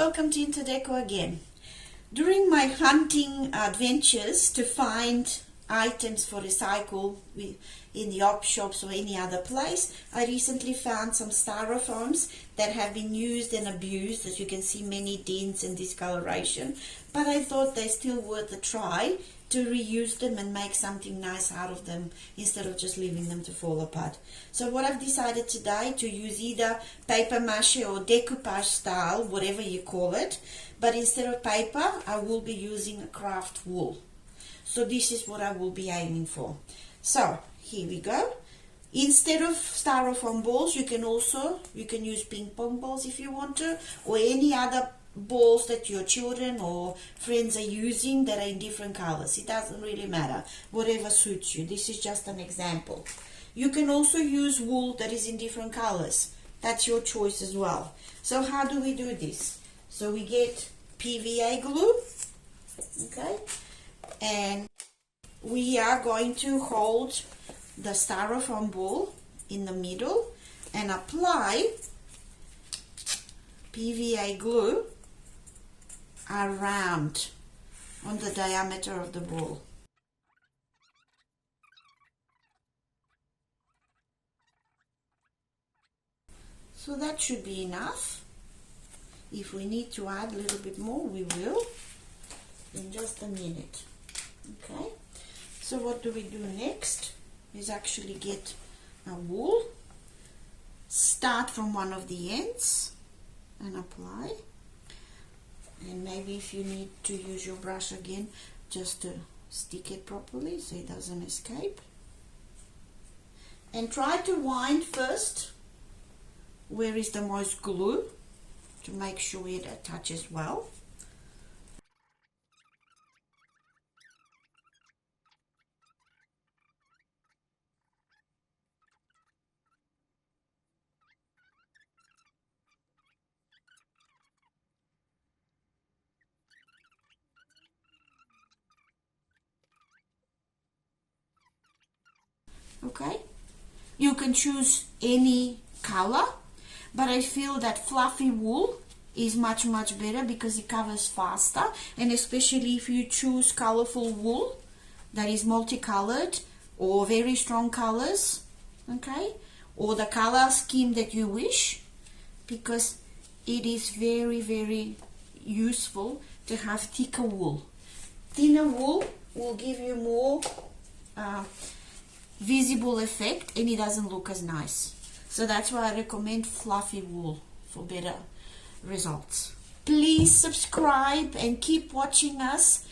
welcome to InterDecco again. During my hunting adventures to find items for recycle in the op shops or any other place, I recently found some styrofoams that have been used and abused. As you can see, many dents and discoloration, but I thought they're still worth a try to reuse them and make something nice out of them instead of just leaving them to fall apart. So what I've decided today to use either paper mache or decoupage style, whatever you call it, but instead of paper I will be using a craft wool. So this is what I will be aiming for. So here we go. Instead of styrofoam balls, you can use ping pong balls if you want to, or any other balls that your children or friends are using that are in different colors. It doesn't really matter, whatever suits you. This is just an example. You can also use wool that is in different colors. That's your choice as well. So how do we do this? So we get PVA glue, okay, and we are going to hold the styrofoam ball in the middle and apply PVA glue around on the diameter of the ball. So that should be enough. If we need to add a little bit more, we will in just a minute. Okay, so what do we do next is actually get a wool, start from one of the ends and apply. And maybe if you need to use your brush again just to stick it properly so it doesn't escape. And try to wind first where is the most glue to make sure it attaches well. Okay, you can choose any color, but I feel that fluffy wool is much better because it covers faster, and especially if you choose colorful wool that is multicolored or very strong colors, okay, or the color scheme that you wish, because it is very useful to have thicker wool. Thinner wool will give you more visible effect and it doesn't look as nice. So that's why I recommend fluffy wool for better results. Please subscribe and keep watching us.